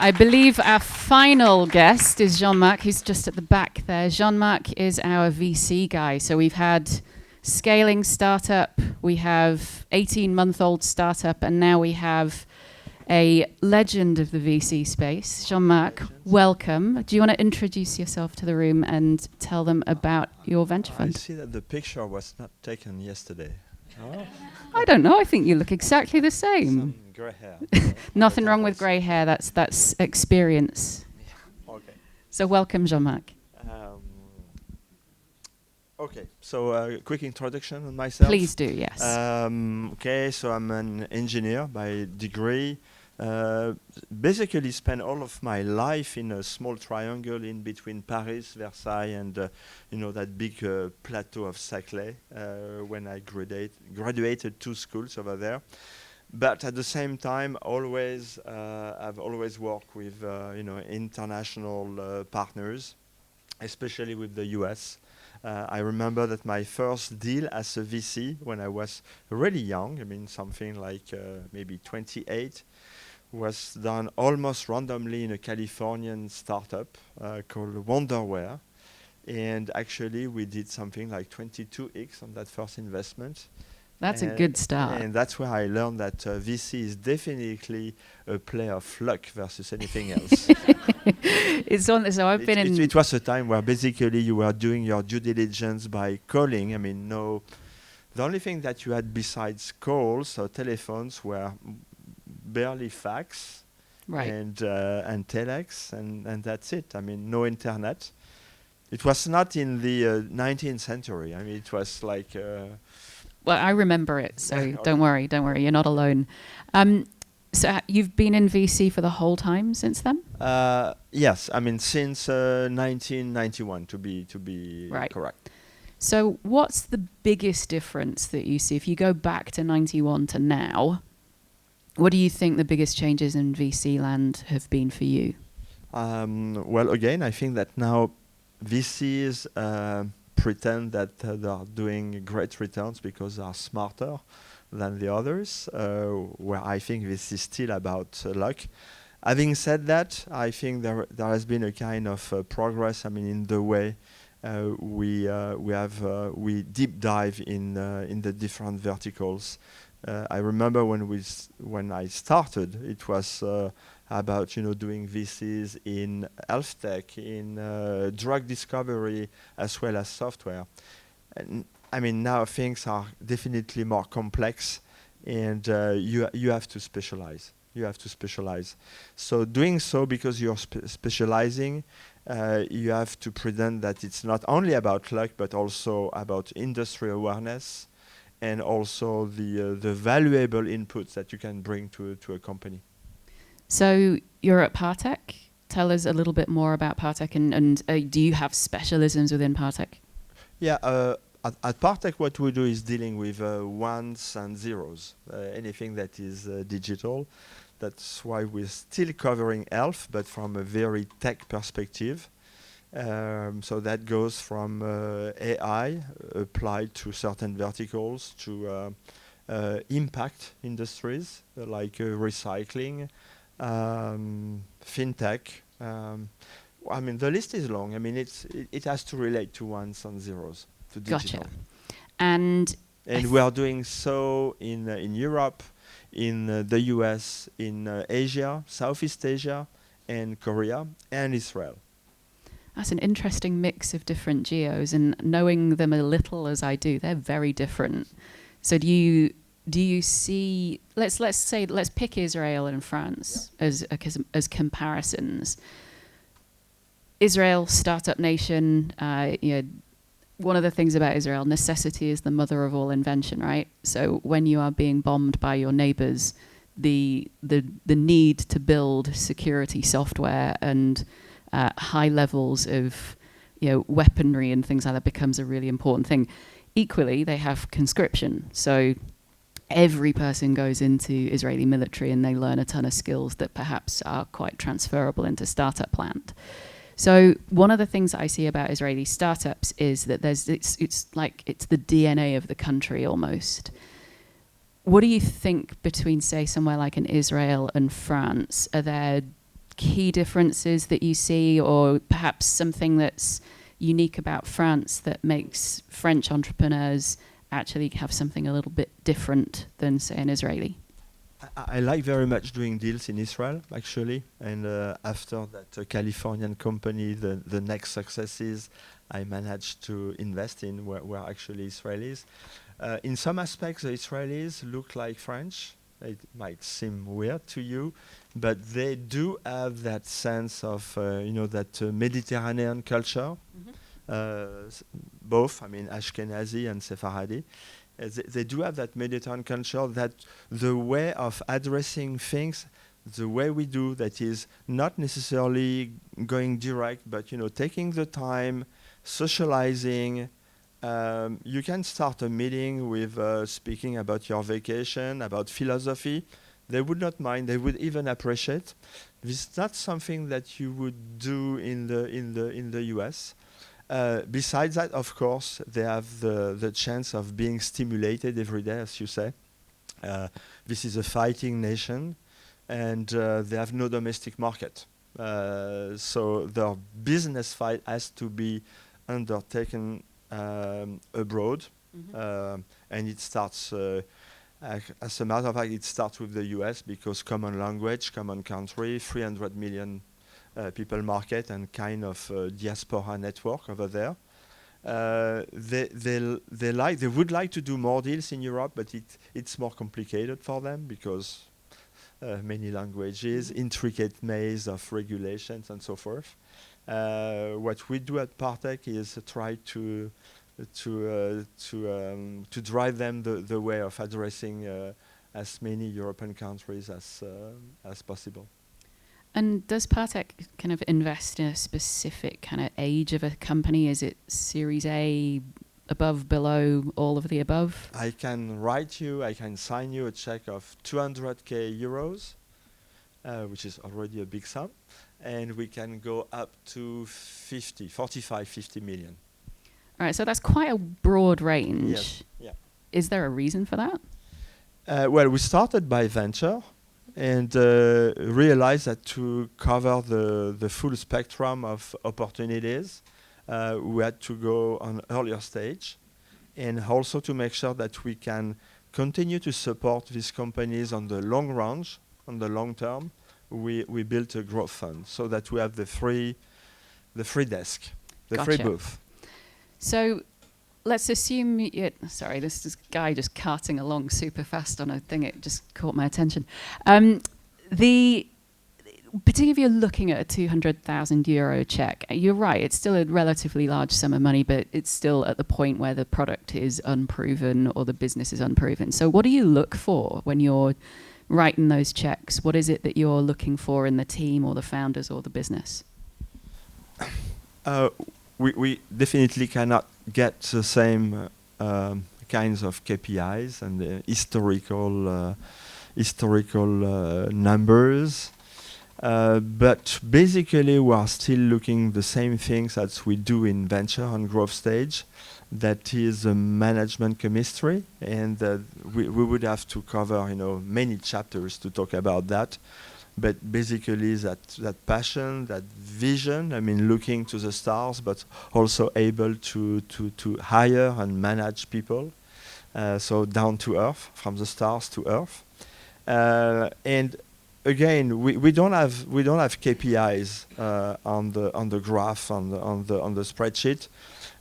I believe our final guest is Jean-Marc. He's just at the back there. Jean-Marc is our VC guy. So we've had scaling startup, we have 18-month-old startup, and now we have a legend of the VC space. Jean-Marc, welcome. Do you want to introduce yourself to the room and tell them about your venture fund? I see that the picture was not taken yesterday. Oh. I don't know. I think you look exactly the same. Some grey hair. Nothing wrong with grey hair. That's experience. Yeah. Okay. So welcome, Jean-Marc. Okay. So quick introduction on myself. Please do. Yes. Okay. So I'm an engineer by degree. Basically spent all of my life in a small triangle in between Paris, Versailles, and that big plateau of Saclay when I graduated 2 schools over there. But at the same time, I've always worked with international partners, especially with the US. I remember that my first deal as a VC when I was really young, something like maybe 28, was done almost randomly in a Californian startup called Wonderware. And actually, we did something like 22x on that first investment. That's a good start. And that's where I learned that VC is definitely a play of luck versus anything else. It was a time where basically you were doing your due diligence by calling. The only thing that you had besides calls or telephones were barely fax, right, and telex, and that's it. No internet. It was not in the 19th century. It was like. Well, I remember it, so okay. Don't worry, you're not alone. So you've been in VC for the whole time since then? Yes, since 1991 to be right. Correct. So what's the biggest difference that you see if you go back to 91 to now? What do you think the biggest changes in VC land have been for you? Well, again, I think that now VCs pretend that they are doing great returns because they are smarter than the others, where I think this is still about luck. Having said that, I think there has been a kind of progress. In the way we deep dive in the different verticals. I remember when I started, it was about doing VCs in health tech, in drug discovery, as well as software. And now things are definitely more complex, and you have to specialize. So doing so, because you're specializing, you have to pretend that it's not only about luck, but also about industry awareness, and also the valuable inputs that you can bring to a company. So you're at Pathak. Tell us a little bit more about Pathak, and do you have specialisms within Pathak? Yeah, at Pathak what we do is dealing with ones and zeros, anything that is digital. That's why we're still covering health, but from a very tech perspective. So that goes from AI applied to certain verticals to impact industries like recycling, fintech. The list is long. It has to relate to ones and zeros, to digital. Gotcha. And we are doing so in Europe, in the US, in Asia, Southeast Asia, and Korea, and Israel. That's an interesting mix of different geos, and knowing them a little as I do, they're very different. So do you see? Let's pick Israel and France as comparisons. Israel, startup nation. One of the things about Israel, necessity is the mother of all invention, right? So when you are being bombed by your neighbors, the need to build security software and high levels of weaponry and things like that becomes a really important thing. Equally, they have conscription. So every person goes into Israeli military and they learn a ton of skills that perhaps are quite transferable into startup land. So one of the things that I see about Israeli startups is that it's like it's the DNA of the country almost. What do you think between, say, somewhere like in Israel and France? Are there key differences that you see, or perhaps something that's unique about France that makes French entrepreneurs actually have something a little bit different than, say, an Israeli? I like very much doing deals in Israel, actually. And after that Californian company, the next successes I managed to invest in were actually Israelis. In some aspects, the Israelis look like French. It might seem weird to you, but they do have that sense of, that Mediterranean culture. Both, I mean, Ashkenazi and Sephardi. They do have that Mediterranean culture, that the way of addressing things, the way we do, that is not necessarily going direct, but taking the time, socializing. You can start a meeting with speaking about your vacation, about philosophy. They would not mind. They would even appreciate. This is not something that you would do in the US. Besides that, of course, they have the chance of being stimulated every day, as you say. This is a fighting nation, and they have no domestic market. So their business fight has to be undertaken abroad. And it starts, as a matter of fact, it starts with the US, because common language, common country, 300 million people market, and kind of diaspora network over there. They would like to do more deals in Europe, but it's more complicated for them, because many languages, intricate maze of regulations, and so forth. What we do at Pathaks is try to drive them the way of addressing as many European countries as possible. And does Pathak kind of invest in a specific kind of age of a company? Is it Series A, above, below, all of the above? I can sign you a check of 200k euros, which is already a big sum, and we can go up to 50 million. All right, so that's quite a broad range. Yes. Yeah. Is there a reason for that? Well, we started by venture, and realized that to cover the full spectrum of opportunities, we had to go on earlier stage, and also to make sure that we can continue to support these companies on the long range, on the long term. We built a growth fund so that we have the free desk, the free booth. So let's assume sorry, this guy just carting along super fast on a thing. It just caught my attention. Particularly if you're looking at a 200,000 euro check, you're right, it's still a relatively large sum of money, but it's still at the point where the product is unproven or the business is unproven. So what do you look for when you're writing those checks? What is it that you're looking for in the team or the founders or the business? We definitely cannot get the same kinds of KPIs and historical numbers. But basically, we are still looking the same things as we do in venture and growth stage. That is management chemistry, and we would have to cover many chapters to talk about that. But basically, that passion, that vision. I mean, looking to the stars, but also able to hire and manage people. So down to earth, from the stars to earth, and again, we don't have KPIs on the graph on the spreadsheet,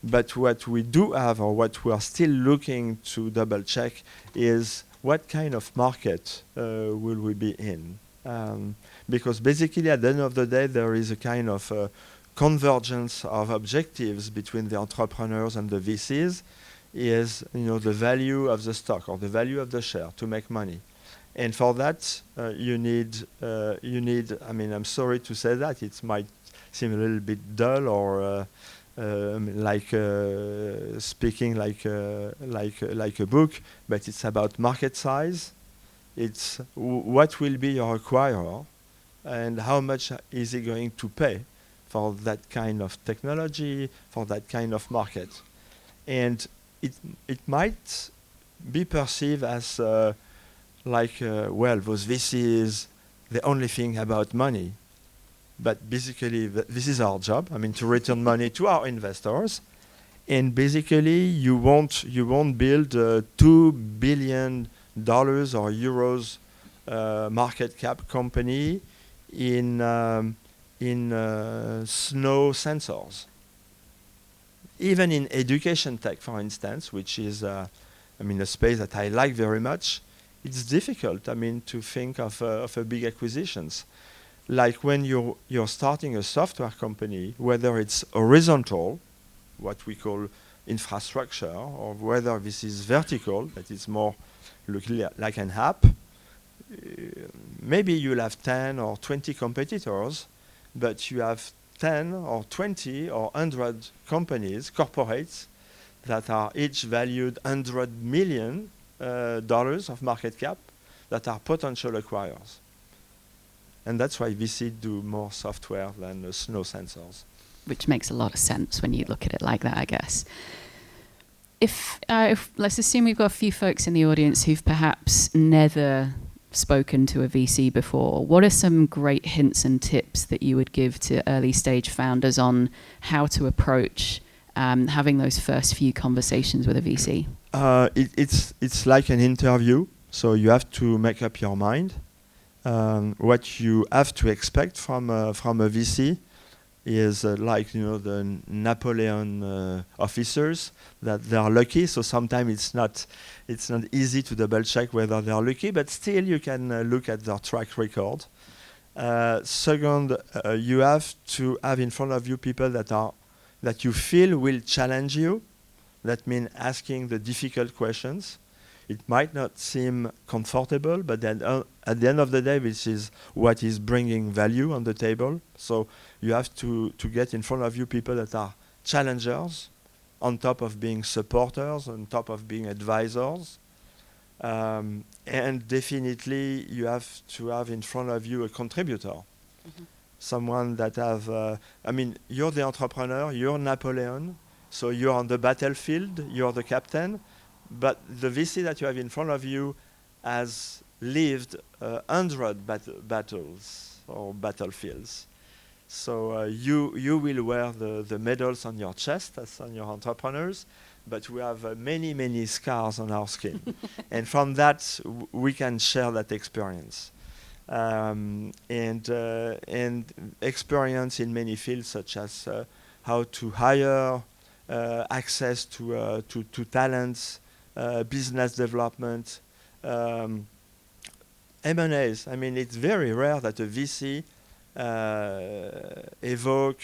but what we do have, or what we are still looking to double check, is what kind of market will we be in, because basically at the end of the day there is a kind of convergence of objectives between the entrepreneurs and the VCs. Is the value of the stock or the value of the share to make money. And for that, you need. I mean, I'm sorry to say that it might seem a little bit dull, or speaking like a book, but it's about market size. It's what will be your acquirer, and how much is he going to pay for that kind of technology, for that kind of market, and it might be perceived as well, those VCs, the only thing about money. but basically this is our job. I mean, to return money to our investors. And basically, you won't build a $2 billion or euros market cap company in snow sensors. Even in education tech, for instance, which is a space that I like very much, it's difficult. I mean, to think of a big acquisitions. Like when you're starting a software company, whether it's horizontal, what we call infrastructure, or whether this is vertical, that is more looking like an app, maybe you'll have 10 or 20 competitors, but you have 10 or 20 or 100 companies, corporates, that are each valued $100 million of market cap that are potential acquirers. And that's why VC do more software than snow sensors. Which makes a lot of sense when you look at it like that, I guess. If let's assume we've got a few folks in the audience who've perhaps never spoken to a VC before, what are some great hints and tips that you would give to early stage founders on how to approach having those first few conversations with a VC? It's like an interview, so you have to make up your mind what you have to expect from a VC. Is like the Napoleon officers, that they are lucky. So sometimes it's not easy to double check whether they are lucky, but still you can look at their track record. Second, you have to have in front of you people that you feel will challenge you. That means asking the difficult questions. It might not seem comfortable, but then at the end of the day, this is what is bringing value on the table. So you have to get in front of you people that are challengers, on top of being supporters, on top of being advisors. And definitely you have to have in front of you a contributor. Mm-hmm. Someone that you're the entrepreneur, you're Napoleon, so you're on the battlefield, you're the captain. But the VC that you have in front of you has lived 100 battles or battlefields. So you will wear the medals on your chest as on your entrepreneurs, but we have many, many scars on our skin. And from that, we can share that experience. And experience in many fields, such as how to hire, access to talents, business development, M&As. I mean, it's very rare that a VC evoke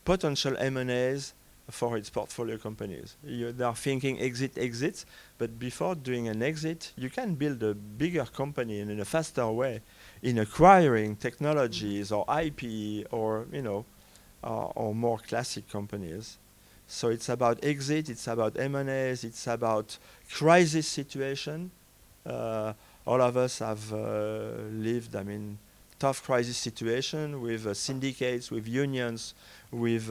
potential M&As for its portfolio companies. They are thinking exits, but before doing an exit, you can build a bigger company in a faster way in acquiring technologies or IP or more classic companies. So it's about exit, it's about M&As, it's about crisis situation. All of us have lived, tough crisis situation with syndicates, with unions, with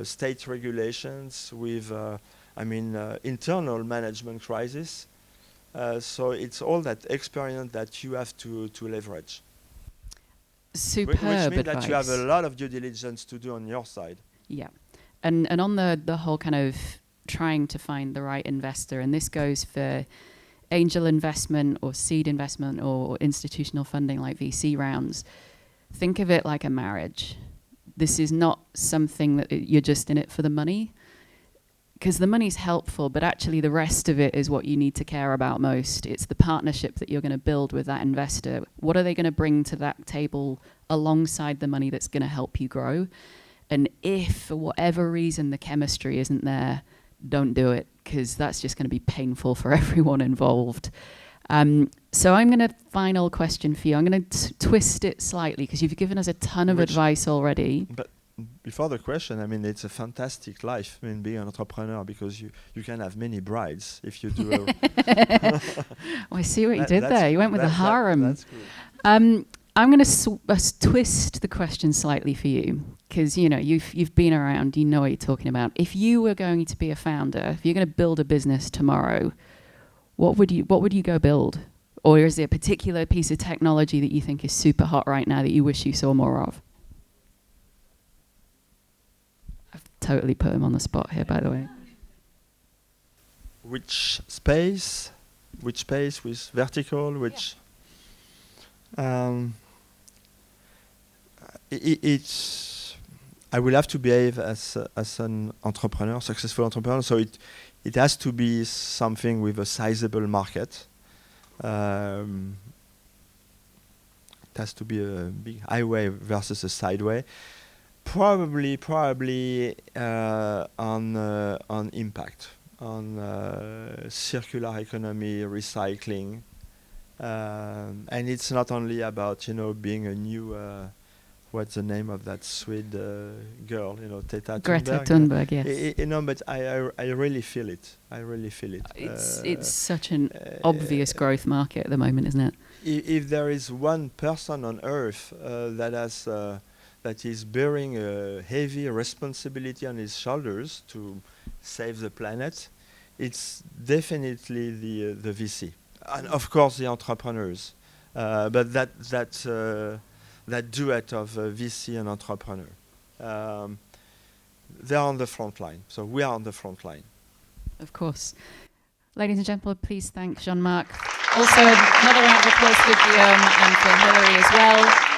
state regulations, with internal management crisis. So it's all that experience that you have to leverage. Superb which means advice. that you have a lot of due diligence to do on your side. Yeah. And on the whole kind of trying to find the right investor, and this goes for angel investment or seed investment or institutional funding like VC rounds, think of it like a marriage. This is not something that you're just in it for the money, because the money's helpful, but actually the rest of it is what you need to care about most. It's the partnership that you're going to build with that investor. What are they going to bring to that table alongside the money that's going to help you grow? And if, for whatever reason, the chemistry isn't there, don't do it, because that's just going to be painful for everyone involved. So I'm going to, final question for you. I'm going to twist it slightly, because you've given us a ton of advice already. But before the question, it's a fantastic life, being an entrepreneur, because you can have many brides if you do Well, I see what you did there. You went with the harem. That's good. I'm going to twist the question slightly for you, because you've been around, you know what you're talking about. If you were going to be a founder, if you're going to build a business tomorrow, what would you go build? Or is there a particular piece of technology that you think is super hot right now that you wish you saw more of? totally put him on the spot here, by the way. Which space? Which space with vertical? Which? It's. I will have to behave as an entrepreneur, successful entrepreneur. So it has to be something with a sizable market. It has to be a big highway versus a sideway. Probably on impact, on circular economy, recycling, and it's not only about being a new. What's the name of that Swede girl? Greta Thunberg. Yes. But I really feel it. I really feel it. It's such an obvious growth market at the moment, isn't it? If there is one person on Earth that is bearing a heavy responsibility on his shoulders to save the planet, it's definitely the VC, and of course the entrepreneurs. But that duet of VC and entrepreneur, they're on the front line. So we are on the front line. Of course. Ladies and gentlemen, please thank Jean-Marc. Also, another round of applause for Guillaume and for Hilary as well.